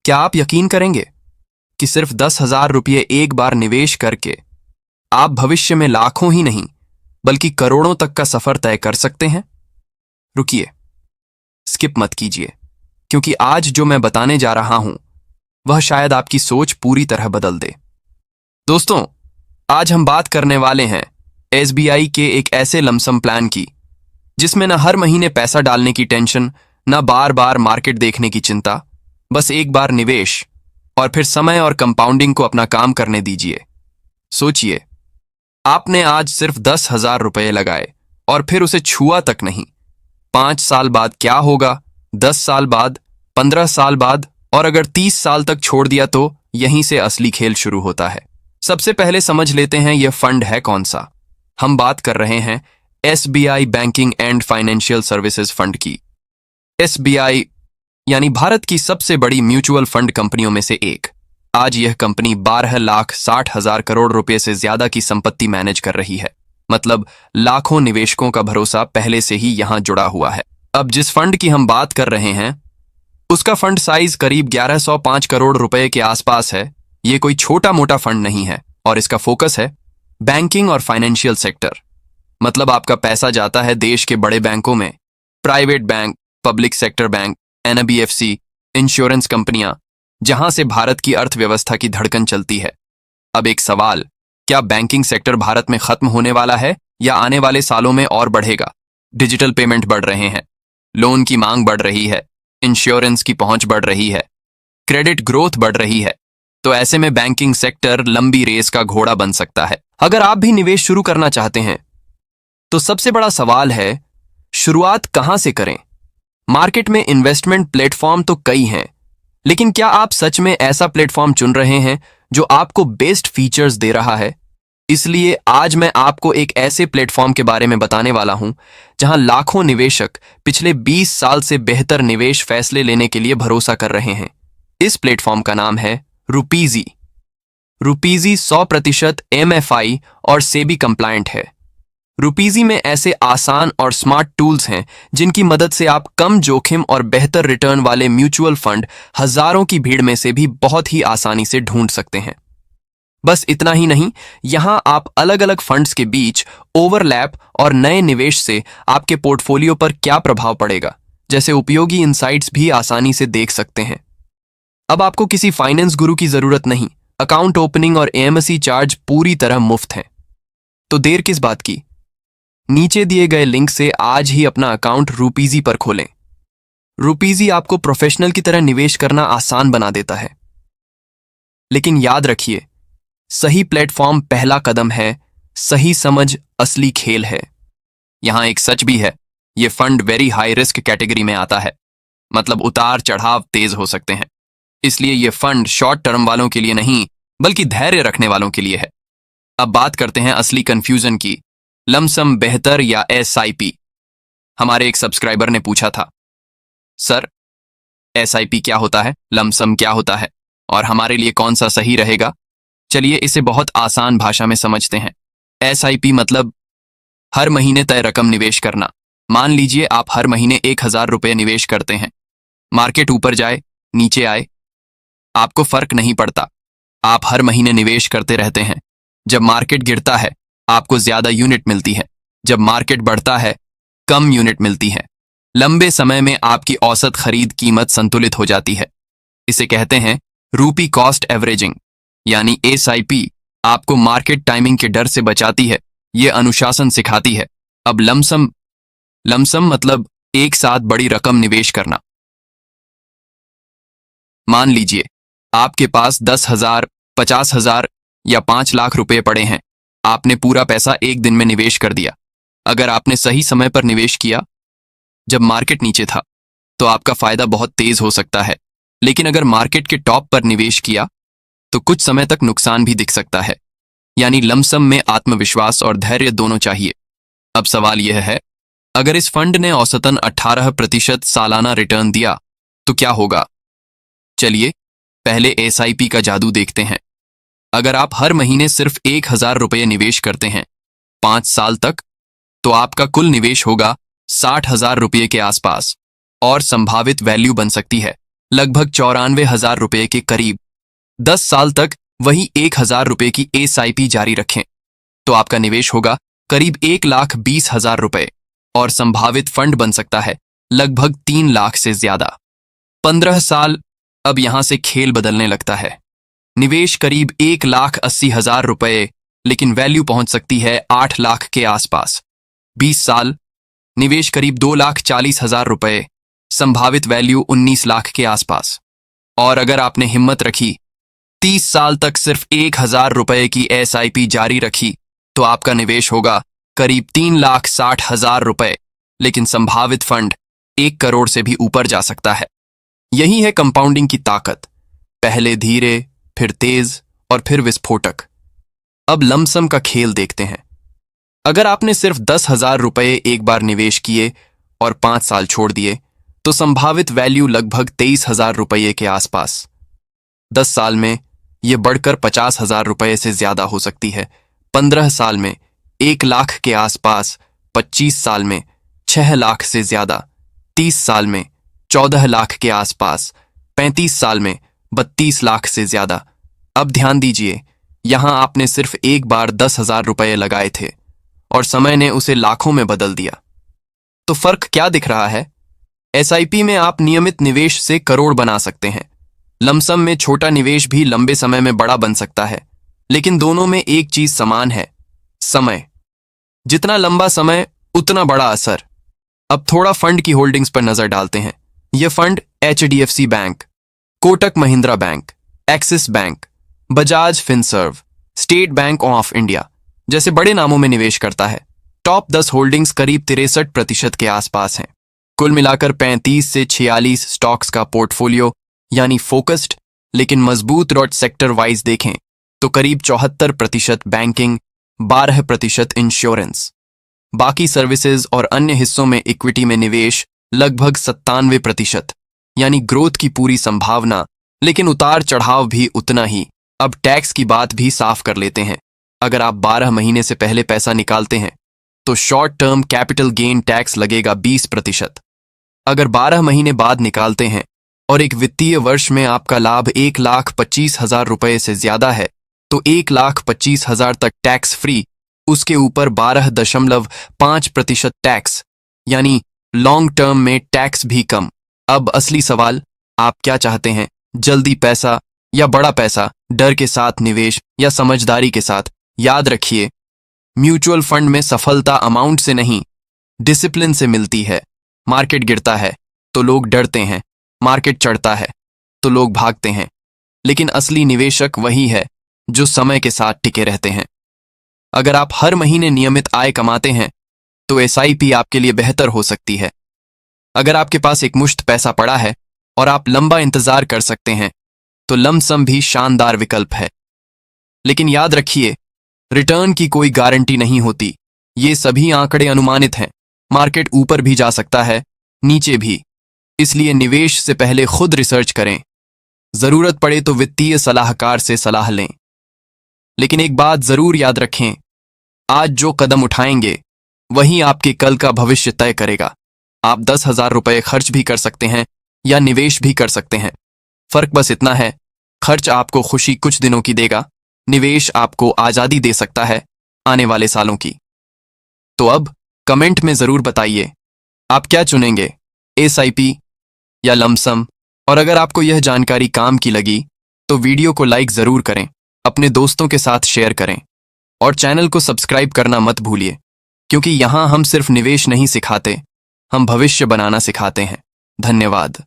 क्या आप यकीन करेंगे कि सिर्फ 10,000 रुपये एक बार निवेश करके आप भविष्य में लाखों ही नहीं बल्कि करोड़ों तक का सफर तय कर सकते हैं? रुकिए, स्किप मत कीजिए, क्योंकि आज जो मैं बताने जा रहा हूं वह शायद आपकी सोच पूरी तरह बदल दे। दोस्तों, आज हम बात करने वाले हैं एसबीआई के एक ऐसे लमसम प्लान की जिसमें न हर महीने पैसा डालने की टेंशन, न बार बार मार्केट देखने की चिंता, बस एक बार निवेश और फिर समय और कंपाउंडिंग को अपना काम करने दीजिए। सोचिए, आपने आज सिर्फ 10,000 रुपये लगाए और फिर उसे छुआ तक नहीं। 5 साल बाद क्या होगा, 10 साल बाद, 15 साल बाद और अगर 30 साल तक छोड़ दिया तो यहीं से असली खेल शुरू होता है। सबसे पहले समझ लेते हैं यह फंड है कौन सा। हम बात कर रहे हैं SBI banking and financial services fund की। एसबीआई यानी भारत की सबसे बड़ी म्यूचुअल फंड कंपनियों में से एक। आज यह कंपनी 12,60,000 करोड़ रुपए से ज्यादा की संपत्ति मैनेज कर रही है। मतलब लाखों निवेशकों का भरोसा पहले से ही यहां जुड़ा हुआ है। अब जिस फंड की हम बात कर रहे हैं उसका फंड साइज करीब 1105 करोड़ रुपए के आसपास है। ये कोई छोटा मोटा फंड नहीं है और इसका फोकस है बैंकिंग और फाइनेंशियल सेक्टर। मतलब आपका पैसा जाता है देश के बड़े बैंकों में, private bank, public sector bank, NBFC, insurance कंपनियां, जहां से भारत की अर्थव्यवस्था की धड़कन चलती है। अब एक सवाल, क्या बैंकिंग सेक्टर भारत में खत्म होने वाला है या आने वाले सालों में और बढ़ेगा? डिजिटल पेमेंट बढ़ रहे हैं, लोन की मांग बढ़ रही है, इंश्योरेंस की पहुंच बढ़ रही है, क्रेडिट ग्रोथ बढ़ रही है। तो ऐसे में बैंकिंग सेक्टर लंबी रेस का घोड़ा बन सकता है। अगर आप भी निवेश शुरू करना चाहते हैं तो सबसे बड़ा सवाल है, शुरुआत कहां से करें? मार्केट में इन्वेस्टमेंट प्लेटफॉर्म तो कई हैं, लेकिन क्या आप सच में ऐसा प्लेटफॉर्म चुन रहे हैं जो आपको बेस्ट फीचर्स दे रहा है? इसलिए आज मैं आपको एक ऐसे प्लेटफॉर्म के बारे में बताने वाला हूं जहां लाखों निवेशक पिछले 20 साल से बेहतर निवेश फैसले लेने के लिए भरोसा कर रहे हैं। इस प्लेटफॉर्म का नाम है रुपीजी। रुपीजी 100% एमएफआई और सेबी कंप्लायंट है। रुपीजी में ऐसे आसान और स्मार्ट टूल्स हैं जिनकी मदद से आप कम जोखिम और बेहतर रिटर्न वाले म्यूचुअल फंड हजारों की भीड़ में से भी बहुत ही आसानी से ढूंढ सकते हैं। बस इतना ही नहीं, यहां आप अलग अलग फंड्स के बीच ओवरलैप और नए निवेश से आपके पोर्टफोलियो पर क्या प्रभाव पड़ेगा जैसे उपयोगी इनसाइट्स भी आसानी से देख सकते हैं। अब आपको किसी फाइनेंस गुरु की जरूरत नहीं। अकाउंट ओपनिंग और एएमसी चार्ज पूरी तरह मुफ्त हैं। तो देर किस बात की, नीचे दिए गए लिंक से आज ही अपना अकाउंट रुपीजी पर खोलें। रुपीजी आपको प्रोफेशनल की तरह निवेश करना आसान बना देता है। लेकिन याद रखिए, सही प्लेटफॉर्म पहला कदम है, सही समझ असली खेल है। यहां एक सच भी है, यह fund very high risk category में आता है। मतलब उतार चढ़ाव तेज हो सकते हैं। इसलिए यह फंड शॉर्ट टर्म वालों के लिए नहीं बल्कि धैर्य रखने वालों के लिए है। अब बात करते हैं असली कंफ्यूजन की, लमसम बेहतर या एसआईपी। हमारे एक सब्सक्राइबर ने पूछा था, सर एसआईपी क्या होता है, लमसम क्या होता है और हमारे लिए कौन सा सही रहेगा? चलिए इसे बहुत आसान भाषा में समझते हैं। एसआईपी मतलब हर महीने तय रकम निवेश करना। मान लीजिए आप हर महीने 1,000 रुपये निवेश करते हैं। मार्केट ऊपर जाए नीचे आए आपको फर्क नहीं पड़ता, आप हर महीने निवेश करते रहते हैं। जब मार्केट गिरता है आपको ज्यादा यूनिट मिलती है, जब मार्केट बढ़ता है कम यूनिट मिलती है। लंबे समय में आपकी औसत खरीद कीमत संतुलित हो जाती है। इसे कहते हैं रूपी कॉस्ट एवरेजिंग। यानी एसआईपी आपको मार्केट टाइमिंग के डर से बचाती है, ये अनुशासन सिखाती है। अब लमसम मतलब एक साथ बड़ी रकम निवेश करना। मान लीजिए आपके पास 10,000, 50,000 या 5 लाख रुपए पड़े हैं। आपने पूरा पैसा एक दिन में निवेश कर दिया। अगर आपने सही समय पर निवेश किया, जब मार्केट नीचे था, तो आपका फायदा बहुत तेज हो सकता है। लेकिन अगर मार्केट के टॉप पर निवेश किया तो कुछ समय तक नुकसान भी दिख सकता है। यानी लमसम में आत्मविश्वास और धैर्य दोनों चाहिए। अब सवाल यह है, अगर इस फंड ने औसतन 18% सालाना रिटर्न दिया तो क्या होगा? चलिए पहले एसआईपी का जादू देखते हैं। अगर आप हर महीने सिर्फ 1,000 रुपये निवेश करते हैं 5 साल तक, तो आपका कुल निवेश होगा 60,000 रुपये के आसपास और संभावित वैल्यू बन सकती है लगभग 94,000 रुपये के करीब। 10 साल तक वही 1,000 रुपये की SIP जारी रखें तो आपका निवेश होगा करीब 1,20,000 रुपये और संभावित फंड बन सकता है लगभग 3 लाख से ज्यादा। 15 साल, अब यहां से खेल बदलने लगता है। निवेश करीब 1,80,000 रुपये, लेकिन वैल्यू पहुंच सकती है 8 लाख के आसपास। 20 साल, निवेश करीब 2,40,000 रुपये, संभावित वैल्यू 19 लाख के आसपास। और अगर आपने हिम्मत रखी, 30 साल तक सिर्फ 1,000 रुपये की SIP जारी रखी तो आपका निवेश होगा करीब 3,60,000 रुपये, लेकिन संभावित फंड 1 करोड़ से भी ऊपर जा सकता है। यही है कंपाउंडिंग की ताकत, पहले धीरे, फिर तेज और फिर विस्फोटक। अब लमसम का खेल देखते हैं। अगर आपने सिर्फ 10,000 रुपये एक बार निवेश किए और 5 साल छोड़ दिए तो संभावित वैल्यू लगभग 23,000 रुपये के आसपास। 10 साल में यह बढ़कर 50,000 रुपये से ज्यादा हो सकती है। 15 साल में 1 लाख के आसपास, 25 साल में 6 लाख से ज्यादा, 30 साल में 14 लाख के आसपास, 35 साल में 32 लाख से ज्यादा। अब ध्यान दीजिए, यहां आपने सिर्फ एक बार 10,000 रुपये लगाए थे और समय ने उसे लाखों में बदल दिया। तो फर्क क्या दिख रहा है? SIP में आप नियमित निवेश से करोड़ बना सकते हैं। लमसम में छोटा निवेश भी लंबे समय में बड़ा बन सकता है, लेकिन दोनों में एक चीज समान है, समय। जितना लंबा समय उतना बड़ा असर। अब थोड़ा फंड की होल्डिंग्स पर नजर डालते हैं। यह fund HDFC bank, Kotak Mahindra bank, axis bank, Bajaj Finserv, state bank of India जैसे बड़े नामों में निवेश करता है। टॉप 10 होल्डिंग्स करीब 63% के आसपास हैं। कुल मिलाकर 35 से 46 स्टॉक्स का पोर्टफोलियो, यानी फोकस्ड लेकिन मजबूत। रॉट सेक्टर वाइज देखें तो करीब 74% बैंकिंग, 12% इंश्योरेंस, बाकी सर्विसेज और अन्य हिस्सों में इक्विटी में निवेश लगभग 97%, यानी ग्रोथ की पूरी संभावना, लेकिन उतार चढ़ाव भी उतना ही। अब टैक्स की बात भी साफ कर लेते हैं। अगर आप 12 महीने से पहले पैसा निकालते हैं तो short term capital gain tax लगेगा 20%। अगर 12 महीने बाद निकालते हैं और एक वित्तीय वर्ष में आपका लाभ 1,25,000 रुपये से ज्यादा है तो 1,25,000 तक टैक्स फ्री, उसके ऊपर 12.5% टैक्स, यानी लॉन्ग टर्म में टैक्स भी कम। अब असली सवाल, आप क्या चाहते हैं? जल्दी पैसा या बड़ा पैसा? डर के साथ निवेश या समझदारी के साथ? याद रखिए, म्यूचुअल फंड में सफलता अमाउंट से नहीं, डिसिप्लिन से मिलती है। मार्केट गिरता है तो लोग डरते हैं, मार्केट चढ़ता है तो लोग भागते हैं, लेकिन असली निवेशक वही है जो समय के साथ टिके रहते हैं। अगर आप हर महीने नियमित आय कमाते हैं तो SIP आपके लिए बेहतर हो सकती है। अगर आपके पास एक मुश्त पैसा पड़ा है और आप लंबा इंतजार कर सकते हैं तो लमसम भी शानदार विकल्प है। लेकिन याद रखिए, रिटर्न की कोई गारंटी नहीं होती। ये सभी आंकड़े अनुमानित हैं। मार्केट ऊपर भी जा सकता है, नीचे भी। इसलिए निवेश से पहले खुद रिसर्च करें। जरूरत पड़े तो वित्तीय सलाहकार से सलाह लें। लेकिन एक बात जरूर याद रखें, आज जो कदम उठाएंगे वही आपके कल का भविष्य तय करेगा। आप 10,000 रुपये खर्च भी कर सकते हैं या निवेश भी कर सकते हैं। फर्क बस इतना है, खर्च आपको खुशी कुछ दिनों की देगा, निवेश आपको आजादी दे सकता है आने वाले सालों की। तो अब कमेंट में जरूर बताइए, आप क्या चुनेंगे, SIP या लमसम? और अगर आपको यह जानकारी काम की लगी तो वीडियो को लाइक जरूर करें, अपने दोस्तों के साथ शेयर करें और चैनल को सब्सक्राइब करना मत भूलिए, क्योंकि यहां हम सिर्फ निवेश नहीं सिखाते, हम भविष्य बनाना सिखाते हैं। धन्यवाद।